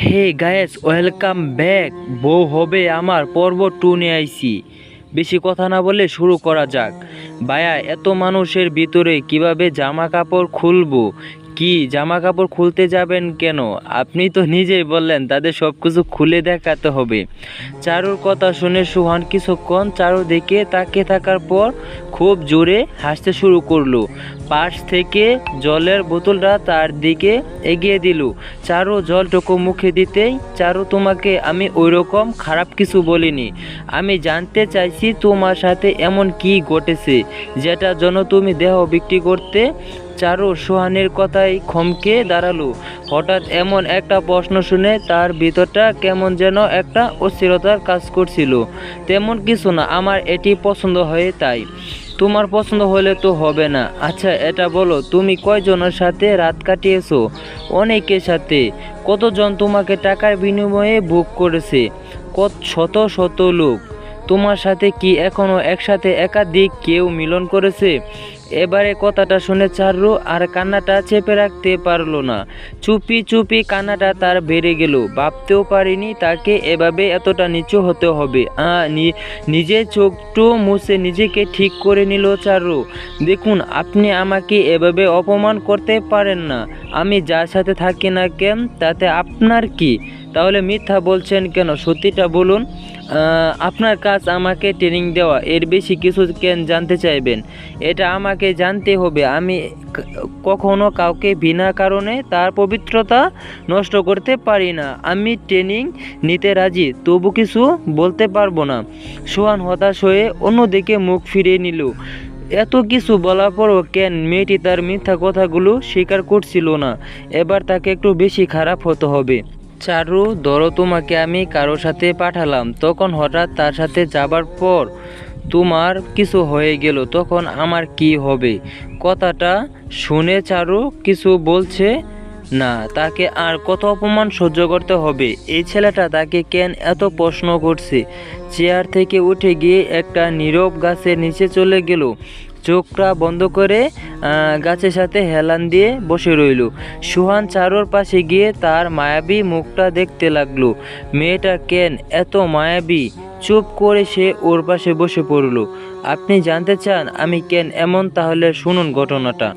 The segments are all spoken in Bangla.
হে গায়েস, ওয়েলকাম ব্যাক। বউ হবে আমার পর্ব 2 নিয়ে আইছি। বেশি কথা না বলে শুরু করা যাক। ভাইয়া, এত মানুষের ভিতরে কিভাবে জামা কাপড় খুলবো? কি জামা কাপড় খুলতে যাবেন কেন? আপনি তো নিজেই বললেন তাদের সব কিছু খুলে দেখাতে হবে। চারুর কথা শুনে সুহান কিছুক্ষণ চারুদিকে তাকিয়ে থাকার পর খুব জোরে হাসতে শুরু করলো। পাশ থেকে জলের বোতলটা তার দিকে এগিয়ে দিল। চারু জলটুকু মুখে দিতেই, চারু তোমাকে আমি ওইরকম খারাপ কিছু বলিনি। আমি জানতে চাইছি তোমার সাথে এমন কি ঘটেছে যেটার জন্য তুমি দেহ বিক্রি করতে। চারু সোহানের কথায় থমকে দাঁড়ালো। হঠাৎ এমন একটা প্রশ্ন শুনে তার ভিতরটা কেমন যেন একটা অস্থিরতার কাজ করছিল। তেমন কিছু না, আমার এটি পছন্দ হয় তাই। তোমার পছন্দ হলে তো হবে না। আচ্ছা এটা বলো, তুমি কয়জনের সাথে রাত কাটিয়েছো? অনেকের সাথে। কতজন তোমাকে টাকার বিনিময়ে বুক করেছে? শত শত লোক। তোমার সাথে কি এখনো একসাথে একাধিক কেউ মিলন করেছে? এবারে কথাটা শুনে চারু আর কান্নাটা চেপে রাখতে পারলো না। চুপি চুপি কান্নাটা তার বেড়ে গেল। ভাবতেও পারিনি তাকে এভাবে এতটা নিচু হতে হবে। নিজের চোখটু মুছে নিজেকে ঠিক করে নিল চারু। দেখুন, আপনি আমাকে এভাবে অপমান করতে পারেন না। আমি যার সাথে থাকি না কেন তাতে আপনার কি? তাহলে মিথ্যা বলছেন কেন? সত্যিটা বলুন। আপনার কাজ আমাকে ট্রেনিং দেওয়া, এর বেশি কিছু কেন জানতে চাইবেন? এটা আমাকে জানতে হবে। আমি কখনো কাউকে বিনা কারণে তার পবিত্রতা নষ্ট করতে পারি না। আমি ট্রেনিং নিতে রাজি, তবু কিছু বলতে পারবো না। সোহান হতাশ হয়ে অন্যদিকে মুখ ফিরিয়ে নিল। এত কিছু বলার পরও কেন মেয়েটি তার মিথ্যা কথাগুলো স্বীকার করছিল না? এবার তাকে একটু বেশি খারাপ হতে হবে। চারু, ধরো তোমাকে আমি কারো সাথে পাঠালাম, তখন হঠাৎ তার সাথে যাবার পর তোমার কিছু হয়ে গেল, তখন আমার কি হবে? কথাটা শুনে চারু কিছু বলছে না। তাকে আর কত অপমান সহ্য করতে হবে? এই ছেলেটা তাকে কেন এত প্রশ্ন করছে? চেয়ার থেকে উঠে গিয়ে একটা নীরব গাছের নিচে চলে গেল। চোখটা বন্ধ করে গাছের সাথে হেলান দিয়ে বসে রইল। সুহান চারুর পাশে গিয়ে তার মায়াবী মুখটা দেখতে লাগলো। মেয়েটা কেন এত মায়াবী? চুপ করে সে ওর পাশে বসে পড়ল। আপনি জানতে চান আমি কেন এমন? তাহলে শুনুন ঘটনাটা।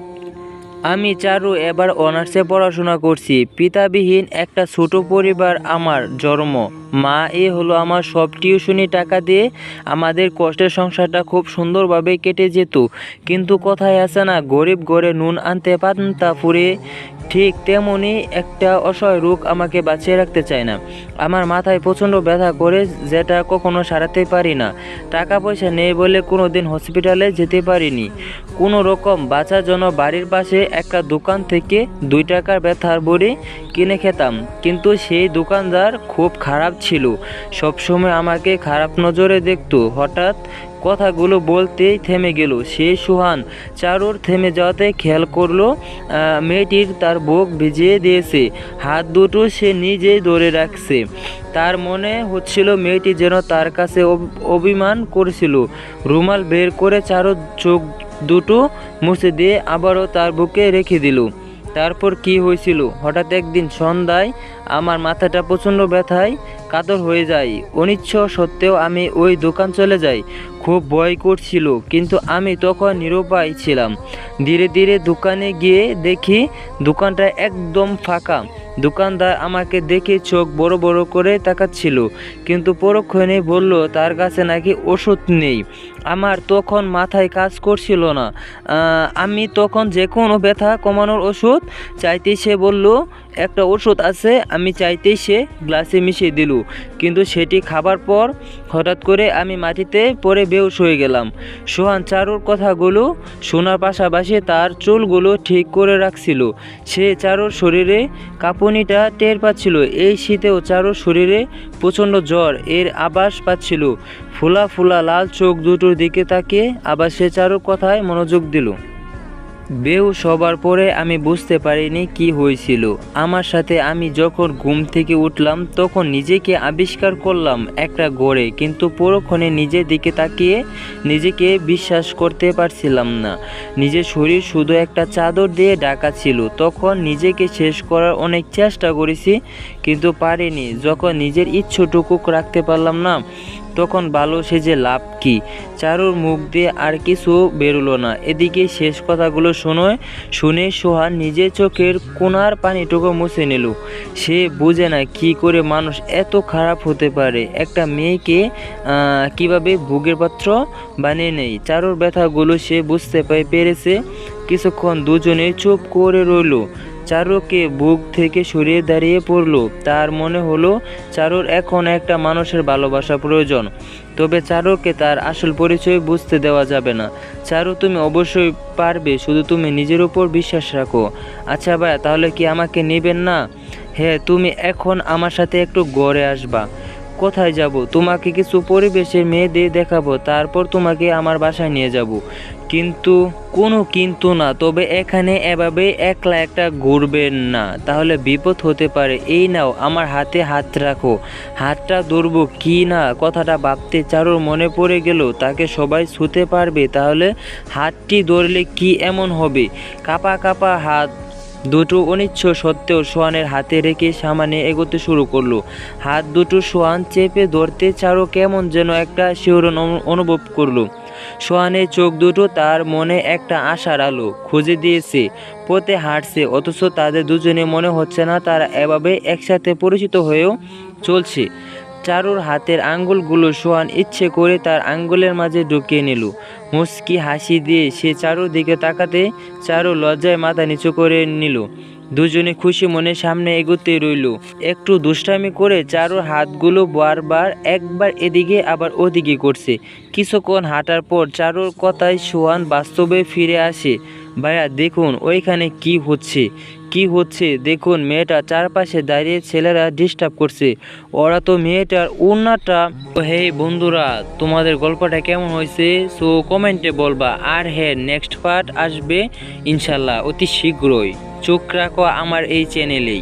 আমি চারু এবার অনার্সে পড়াশোনা করছি। পিতাবিহীন একটা ছোট পরিবার আমার জন্ম। মা হলো আমার সব টিউশনি টাকা দিয়ে আমাদের কষ্টের সংসারটা খুব সুন্দরভাবে কেটে যেত। কিন্তু কথায় আছে না, গরিব ঘরে নুন আনতে পান্তা ফুরে, ঠিক তেমনই একটা অসহায় রোগ আমাকে বাঁচিয়ে রাখতে চায় না। আমার মাথায় প্রচণ্ড ব্যথা করে, যেটা কখনো সারাতে পারি না। টাকা পয়সা নেই বলে কোনো দিন হসপিটালে যেতে পারিনি। কোনো রকম বাঁচার জন্য বাড়ির পাশে একটা দোকান থেকে 2 টাকার ব্যথার বড়ি কিনে খেতাম। কিন্তু সেই দোকানদার খুব খারাপ ছিল, সবসময় আমাকে খারাপ নজরে দেখতো। হঠাৎ কথাগুলো বলতেই থেমে গেল। সেই সুহান চারুর থেমে যাওয়াতে খেয়াল করলো মেয়েটির তার বুক ভিজিয়ে দিয়েছে। হাত দুটো সে নিজেই ধরে রাখছে। তার মনে হচ্ছিল মেয়েটি যেন তার কাছে অভিমান করেছিল। রুমাল বের করে চারুর চোখ দুটো মুছে দিয়ে আবারও তার বুকে রেখে দিল। তারপর কি হয়েছিল? হঠাৎ একদিন সন্ধ্যায় আমার মাথাটা প্রচণ্ড ব্যথায় কাতর হয়ে যায়। অনিচ্ছা সত্ত্বেও আমি ওই দোকান চলে যাই। খুব ভয় করছিল, কিন্তু আমি তখন নিরুপায় ছিলাম। ধীরে ধীরে দোকানে গিয়ে দেখি দোকানটা একদম ফাঁকা। দোকানদার আমাকে দেখে চোখ বড় বড় করে তাকাচ্ছিল, কিন্তু পরক্ষণে বলল তার কাছে নাকি ওষুধ নেই। আমার তখন মাথায় কাজ করছিল না। আমি তখন যে কোনো ব্যথা কমানোর ওষুধ চাইতেই সে বলল একটা ওষুধ আছে। আমি চাইতেই সে গ্লাসে মিশিয়ে দিল, কিন্তু সেটি খাবার পর হঠাৎ করে আমি মাটিতে পড়ে বেহুশ হয়ে গেলাম। সোহান চারুর কথাগুলো শোনার পাশাপাশি তার চুলগুলো ঠিক করে রাখছিল। সে চারুর শরীরে কাঁপুনিটা টের পাচ্ছিল। এই শীতেও চারুর শরীরে প্রচণ্ড জ্বর এর আভাস পাচ্ছিল। ফোলা ফোলা লাল চোখ দুটোর দিকে তাকিয়ে আবার সে চারুর কথায় মনোযোগ দিল। বেহুশ হবার পরে আমি বুঝতে পারিনি কি হয়েছিল আমার সাথে। আমি যখন ঘুম থেকে উঠলাম তখন নিজেকে আবিষ্কার করলাম একটা ঘরে, কিন্তু পরক্ষণে নিজের দিকে তাকিয়ে নিজেকে বিশ্বাস করতে পারছিলাম না। নিজের শরীর শুধু একটা চাদর দিয়ে ঢাকা ছিল। তখন নিজেকে শেষ করার অনেক চেষ্টা করেছি, কিন্তু পারিনি। যখন নিজের ইচ্ছাটুকু রাখতে পারলাম না, তখন ভালো সেজে লাভ কি? চারুর মুখ দিয়ে আর কিছু বেরোলো না। এদিকে শেষ কথাগুলো শুনে সোহান নিজের চোখের কোণার পানিটুকু মুছে নিল। সে বুঝে না কি করে মানুষ এত খারাপ হতে পারে, একটা মেয়েকে কিভাবে ভোগের পাত্র বানিয়ে নেয়। চারুর ব্যথাগুলো সে বুঝতে পেরেছে। কিছুক্ষণ দুজনে চুপ করে রইল। চারুকে বুক থেকে সরিয়ে দাঁড়িয়ে পড়ল। তার মনে হলো চারুর এখন একটা মানুষের ভালোবাসা প্রয়োজন, তবে চারুকে তার আসল পরিচয় বুঝতে দেওয়া যাবে না। চারু, তুমি অবশ্যই পারবে, শুধু তুমি নিজের উপর বিশ্বাস রাখো। আচ্ছা ভাইয়া, তাহলে কি আমাকে নেবেন না? হ্যাঁ, তুমি এখন আমার সাথে একটু ঘরে আসবা। কোথায় যাব? তোমাকে কিছু পরিবেশের মেয়েদের দেখাবো, তারপর তোমাকে আমার বাসায় নিয়ে যাব। কিন্তু কোনো কিন্তু না, তবে এখানে এভাবে একলা একটা ঘুরবেন না, তাহলে বিপদ হতে পারে। এই নাও, আমার হাতে হাত রাখো। হাতটা ধরবো কি না কথাটা ভাবতে চারুর মনে পড়ে গেল তাকে সবাই ছুঁতে পারবে, তাহলে হাতটি ধরলে কি এমন হবে? কাঁপা কাঁপা হাত দুটো অনিচ্ছ সত্ত্বেও সোহানের হাতে রেখে সামনে এগোতে শুরু করলো। হাত দুটো সোহান চেপে ধরতে চারু কেমন যেন একটা শিহরণ অনুভব করলো। সোহানের চোখ দুটো তার মনে একটা আশার আলো খুঁজে দিয়েছে। পথে হাঁটছে, অথচ তাদের দুজনে মনে হচ্ছে না তারা এভাবে একসাথে পরিচিত হয়েও চলছে। চারুর হাতের আঙ্গুলগুলো সোহান ইচ্ছে করে তার আঙ্গুলের মাঝে ঢুকিয়ে নিল। মুচকি হাসি দিয়ে সে চারুর দিকে তাকাতে চারু লজ্জায় মাথা নিচু করে নিল। দুজনে খুশি মনে সামনে এগোতে রইল। একটু দুষ্টামি করে চারুর হাতগুলো বারবার একবার এদিকে আবার ওদিকে করছে। কিছুক্ষণ হাঁটার পর চারুর কথায় সোহান বাস্তবে ফিরে আসে। ভাইয়া দেখুন, ওইখানে কি হচ্ছে দেখুন। মেয়েটা চারপাশে দাঁড়িয়ে ছেলেরা ডিস্টার্ব করছে। ওরা তো মেয়েটার ওড়নাটা। হে বন্ধুরা, তোমাদের গল্পটা কেমন হয়েছে সো কমেন্টে বলবা। আর হ্যাঁ, নেক্সট পার্ট আসবে ইনশাল্লাহ অতি শীঘ্রই। চোখ রাখো আমার এই চ্যানেলেই।